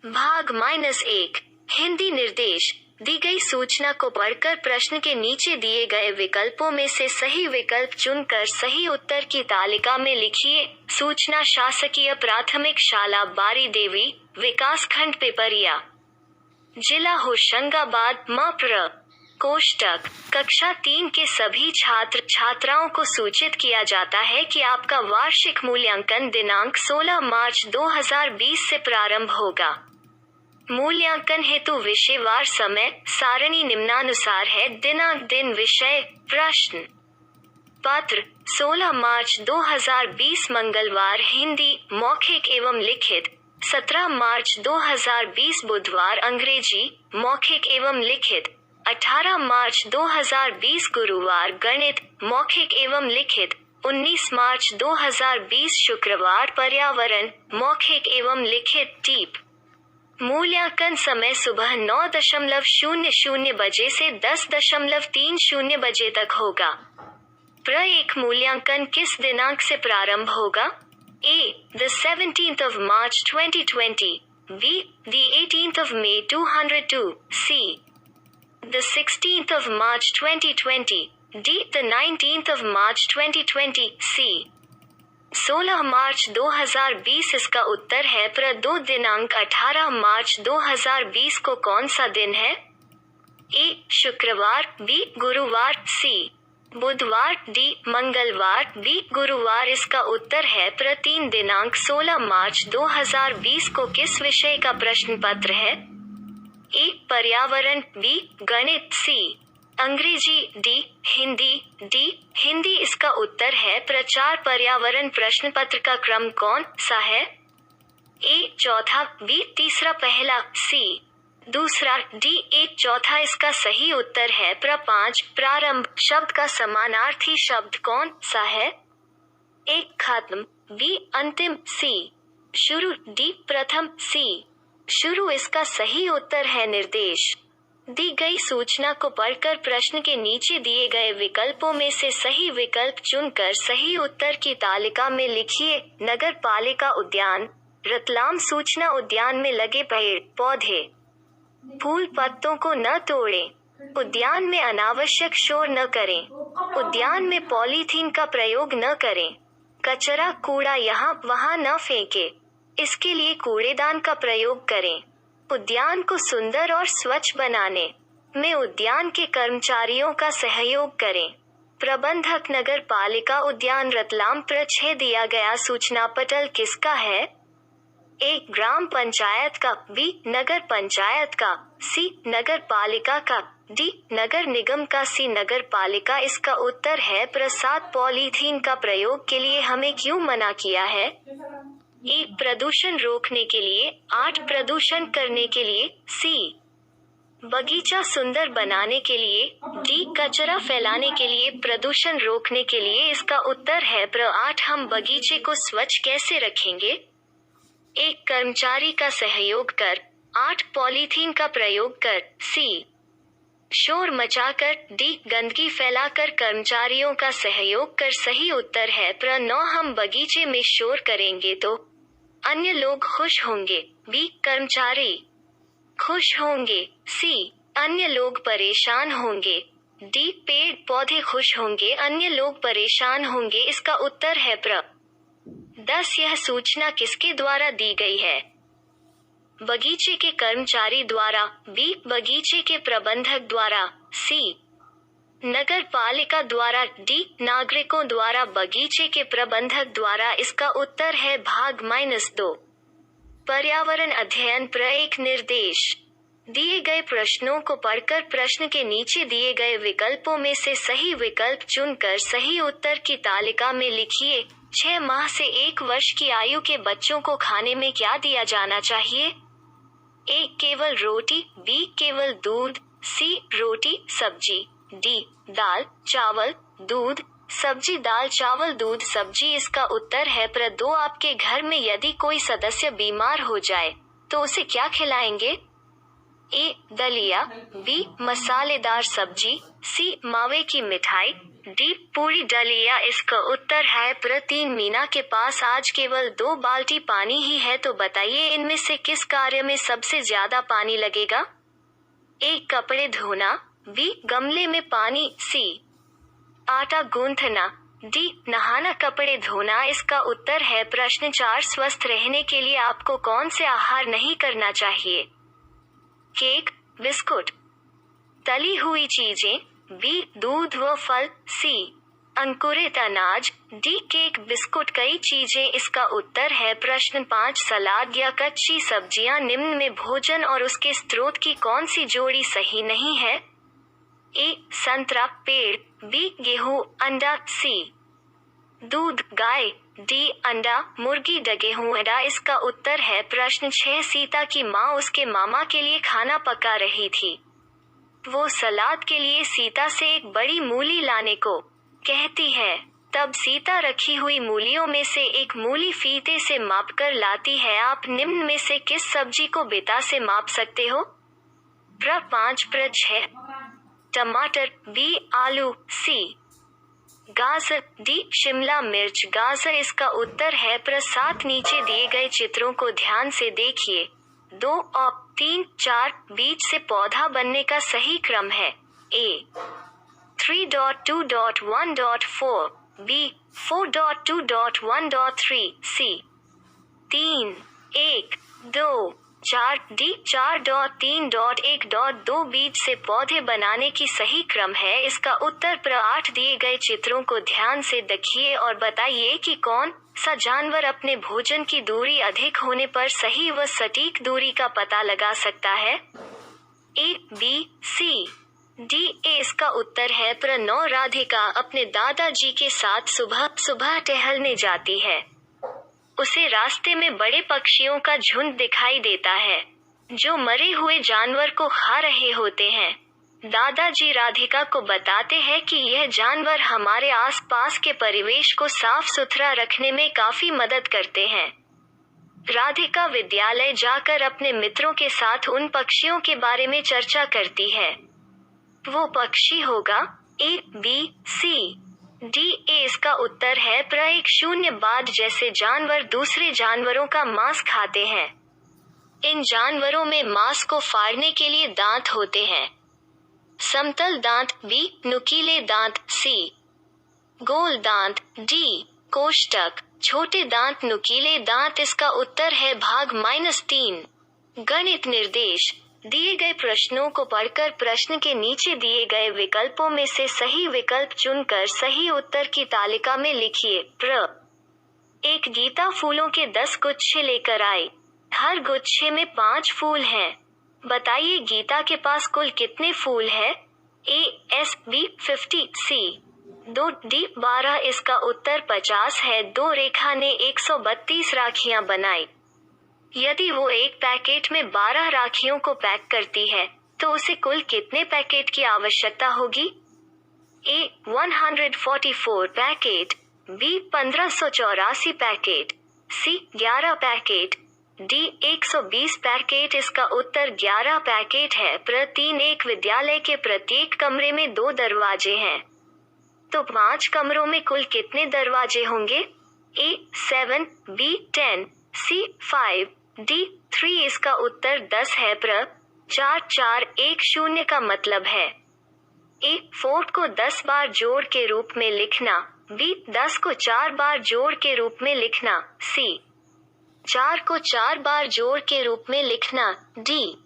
भाग -1 हिंदी निर्देश। दी गई सूचना को पढ़कर प्रश्न के नीचे दिए गए विकल्पों में से सही विकल्प चुनकर सही उत्तर की तालिका में लिखिए। सूचना शासकीय प्राथमिक शाला बारी देवी, विकासखंड पिपरिया, जिला होशंगाबाद, मप्र। कोष्टक। कक्षा 3 के सभी छात्र छात्राओं को सूचित किया जाता है कि आपका वार्षिक मूल्यांकन दिनांक 16 मार्च 2020 से प्रारंभ होगा। मूल्यांकन हेतु विषयवार समय सारणी निम्नानुसार है। दिनांक, दिन, विषय, प्रश्न पत्र 16 मार्च 2020 मंगलवार हिंदी मौखिक एवं लिखित। 17 मार्च 2020 बुधवार अंग्रेजी मौखिक एवं लिखित। 18 मार्च 2020 गुरुवार गणित मौखिक एवं लिखित। 19 मार्च 2020 शुक्रवार पर्यावरण मौखिक एवं लिखित। टीप। मूल्यांकन समय सुबह 9:00 बजे से 10:30 बजे तक होगा। एक मूल्यांकन किस दिनांक से प्रारंभ होगा? A. The 17th of March 2020. B. The 18th of May 202. C. The 16th of March 2020. D. The 19th of March 2020. C. 16 मार्च 2020 इसका उत्तर है। 2 दिनांक 18 मार्च 2020 को कौन सा दिन है? A. शुक्रवार, B. गुरुवार, C. बुधवार, D. मंगलवार, B. गुरुवार इसका उत्तर है। 3 दिनांक 16 मार्च 2020 को किस विषय का प्रश्न पत्र है? A. पर्यावरण, B. गणित, C. अंग्रेजी, D. हिंदी, D. हिंदी इसका उत्तर है। 4 पर्यावरण प्रश्न पत्र का क्रम कौन सा है? A. चौथा, B. तीसरा, पहला, C. दूसरा, D. 1 चौथा इसका सही उत्तर है। 5 प्रारंभ शब्द का समानार्थी शब्द कौन सा है? A. खत्म, B. अंतिम, C. शुरू, D. प्रथम, C. शुरू इसका सही उत्तर है। निर्देश। दी गई सूचना को पढ़कर प्रश्न के नीचे दिए गए विकल्पों में से सही विकल्प चुनकर सही उत्तर की तालिका में लिखिए। नगर पालिका उद्यान रतलाम। सूचना उद्यान में लगे पेड़ पौधे फूल पत्तों को न तोड़ें। उद्यान में अनावश्यक शोर न करें। उद्यान में पॉलीथीन का प्रयोग न करें। कचरा कूड़ा यहाँ वहाँ न फेंके। इसके लिए कूड़ेदान का प्रयोग करें। उद्यान को सुंदर और स्वच्छ बनाने में उद्यान के कर्मचारियों का सहयोग करें। प्रबंधक नगर पालिका उद्यान रतलाम। 6 दिया गया सूचना पटल किसका है? A. ग्राम पंचायत का, B. नगर पंचायत का, C. नगर पालिका का, D. नगर निगम का, C. नगर पालिका इसका उत्तर है। 7 पॉलीथीन का प्रयोग के लिए हमें क्यों मना किया है? A. प्रदूषण रोकने के लिए। 8 प्रदूषण करने के लिए, C. बगीचा सुंदर बनाने के लिए, D. कचरा फैलाने के लिए। प्रदूषण रोकने के लिए इसका उत्तर है 8 हम बगीचे को स्वच्छ कैसे रखेंगे? 1 कर्मचारी का सहयोग कर। 8 पॉलीथीन का प्रयोग कर, C. शोर मचाकर, D. गंदगी फैलाकर कर्मचारियों का सहयोग कर। सही उत्तर है 9 हम बगीचे में शोर करेंगे तो अन्य लोग खुश होंगे, B. कर्मचारी खुश होंगे, C. अन्य लोग परेशान होंगे, D. पेड़ पौधे खुश होंगे, अन्य लोग परेशान होंगे इसका उत्तर है 10 यह सूचना किसके द्वारा दी गई है? बगीचे के कर्मचारी द्वारा, B. बगीचे के प्रबंधक द्वारा, C. नगर पालिका द्वारा, D. नागरिकों द्वारा। बगीचे के प्रबंधक द्वारा इसका उत्तर है भाग -2 पर्यावरण अध्ययन। 1 निर्देश। दिए गए प्रश्नों को पढ़कर प्रश्न के नीचे दिए गए विकल्पों में से सही विकल्प चुनकर सही उत्तर की तालिका में लिखिए। 6 माह से 1 वर्ष की आयु के बच्चों को खाने में क्या दिया जाना चाहिए? A. केवल रोटी, B. केवल दूध, C. रोटी सब्जी, D. दाल चावल दूध सब्जी। दाल चावल दूध सब्जी इसका उत्तर है 2 आपके घर में यदि कोई सदस्य बीमार हो जाए तो उसे क्या खिलाएंगे? A. दलिया, B. मसालेदार सब्जी, C. मावे की मिठाई, डी पूरी डलिया इसका उत्तर है प्र 3 मीना के पास आज केवल 2 बाल्टी पानी ही है, तो बताइए इनमें से किस कार्य में सबसे ज्यादा पानी लगेगा? ए कपड़े धोना, बी गमले में पानी, सी आटा गूंथना, डी नहाना। कपड़े धोना इसका उत्तर है प्रश्न 4। स्वस्थ रहने के लिए आपको कौन से आहार नहीं करना चाहिए? केक, बिस्कुट, तली हुई चीजें, बी दूध व फल, सी अंकुरित अनाज, डी केक बिस्कुट कई चीजें। इसका उत्तर है प्रश्न 5। सलाद या कच्ची सब्जियां निम्न में भोजन और उसके स्रोत की कौन सी जोड़ी सही नहीं है? ए संतरा, पेड़, बी गेहूं, अंडा, सी दूध, गाय, डी अंडा, मुर्गी, गेहूं, अंडा। इसका उत्तर है प्रश्न 6। सीता की माँ उसके मामा के लिए खाना पका रही थी। वो सलाद के लिए सीता से एक बड़ी मूली लाने को कहती है। तब सीता रखी हुई मूलियों में से एक मूली फीते से मापकर लाती है। आप निम्न में से किस सब्जी को बेता से माप सकते हो? प्र 5 प्र 6 टमाटर, बी आलू, सी गाजर, डी शिमला मिर्च। गाजर इसका उत्तर है प्र 7। नीचे दिए गए चित्रों को ध्यान से देखिए। 2 और 3, 4 बीज से पौधा बनने का सही क्रम है। ए 3.2.1.4, बी 4.2.1.3, सी 3, 1, 2, 4, डी 4.3.1.2 बीज से पौधे बनाने की सही क्रम है। इसका उत्तर प्र 8। दिए गए चित्रों को ध्यान से देखिए और बताइए कि कौन सा जानवर अपने भोजन की दूरी अधिक होने पर सही व सटीक दूरी का पता लगा सकता है? A B C D A. इसका उत्तर है प्र 9। राधिका अपने दादाजी के साथ सुबह सुबह टहलने जाती है। उसे रास्ते में बड़े पक्षियों का झुंड दिखाई देता है जो मरे हुए जानवर को खा रहे होते हैं। दादाजी राधिका को बताते हैं कि यह जानवर हमारे आसपास के परिवेश को साफ सुथरा रखने में काफी मदद करते हैं। राधिका विद्यालय जाकर अपने मित्रों के साथ उन पक्षियों के बारे में चर्चा करती है। वो पक्षी होगा ए बी सी डी ए। इसका उत्तर है प्र 1। शून्य बाद जैसे जानवर दूसरे जानवरों का मांस खाते हैं। इन जानवरों में मांस को फाड़ने के लिए दांत होते हैं। समतल दांत, बी नुकीले दांत, सी गोल दांत, डी कोष्ठक। छोटे दांत, नुकीले दांत। इसका उत्तर है भाग -3। गणित निर्देश। दिए गए प्रश्नों को पढ़कर प्रश्न के नीचे दिए गए विकल्पों में से सही विकल्प चुनकर सही उत्तर की तालिका में लिखिए। प्र 1 गीता फूलों के 10 गुच्छे लेकर आई। हर गुच्छे में 5 फूल हैं। बताइए गीता के पास कुल कितने फूल है? ए एस बी 50, सी 2 डी 12। इसका उत्तर 50 है। 2 रेखा ने 132 राखियां बनाई। यदि वो एक पैकेट में 12 राखियों को पैक करती है तो उसे कुल कितने पैकेट की आवश्यकता होगी? ए 144 पैकेट, बी 1584 पैकेट, सी 11 पैकेट, डी 120 पैकेट। इसका उत्तर 11 पैकेट है। प्र 3 एक विद्यालय के प्रत्येक कमरे में 2 दरवाजे हैं, तो 5 कमरों में कुल कितने दरवाजे होंगे? ए 7, बी 10, सी 5, डी 3। इसका उत्तर 10 है। प्र 4 4 1 0 का मतलब है ए 4 को 10 बार जोड़ के रूप में लिखना, बी 10 को 4 बार जोड़ के रूप में लिखना, सी 4 को 4 बार जोड़ के रूप में लिखना, डी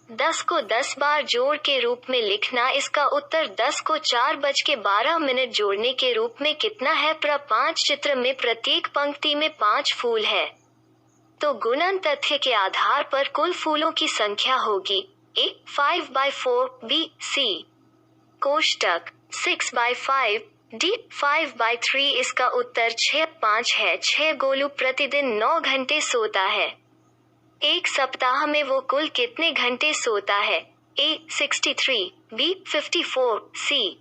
10 को 10 बार जोड़ के रूप में लिखना। इसका उत्तर 10 को 4:12 जोड़ने के रूप में कितना है? प्र 5 चित्र में प्रत्येक पंक्ति में 5 फूल है, तो गुणन तथ्य के आधार पर कुल फूलों की संख्या होगी ए 5/4, बी सी कोष्टक 6/5, डी 5/3। इसका उत्तर 6/5 है। 6 गोलू प्रतिदिन 9 घंटे सोता है। एक सप्ताह में वो कुल कितने घंटे सोता है? ए 63, बी 54, सी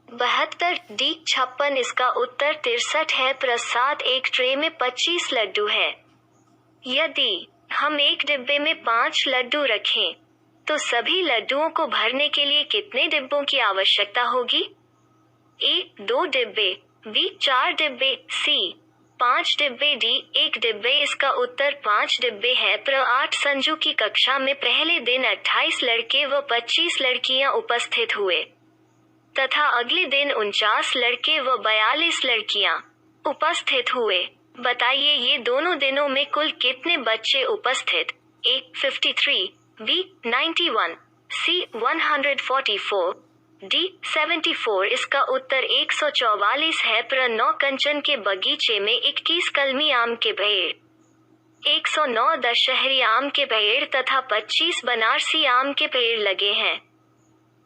72, डी 56। इसका उत्तर 63 है। प्रसाद एक ट्रे में 25 लड्डू है। यदि हम एक डिब्बे में 5 लड्डू रखें तो सभी लड्डुओं को भरने के लिए कितने डिब्बों की आवश्यकता होगी? ए 2 डिब्बे, बी 4 डिब्बे, सी 5 डिब्बे, डी 1 डिब्बे। इसका उत्तर 5 डिब्बे है। 8 संजू की कक्षा में पहले दिन 28 लड़के व 25 लड़कियां उपस्थित हुए तथा अगले दिन 49 लड़के व 42 लड़कियां उपस्थित हुए। बताइए ये दोनों दिनों में कुल कितने बच्चे उपस्थित? ए 53, बी 91, सी 144, डी 74। इसका उत्तर 144 है। 9 कंचन के बगीचे में 21 कलमी आम के पेड़, 109 दशहरी आम के पेड़ तथा 25 बनारसी आम के पेड़ लगे हैं।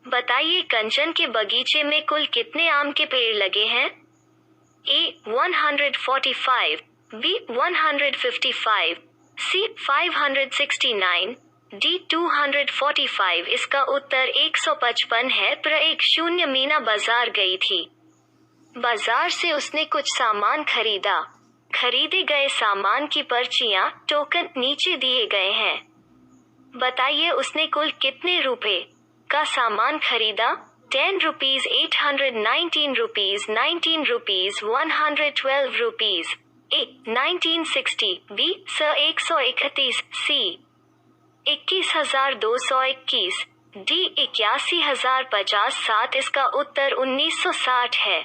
बताइए कंचन के बगीचे में कुल कितने आम के पेड़ लगे हैं? ए 145, बी 155, सी 569, डी 245। इसका उत्तर 155 है। 10 मीना बाजार गई थी। बाजार से उसने कुछ सामान खरीदा। खरीदे गए सामान की पर्चियां, टोकन नीचे दिए गए हैं। बताइए उसने कुल कितने रुपए का सामान खरीदा? 10 रुपीज, 819 रुपीज, 19 रुपीज, 112 रुपीज। ए 1960, बी 131, सी 21,221, डी 81,050। इसका उत्तर 1960 है।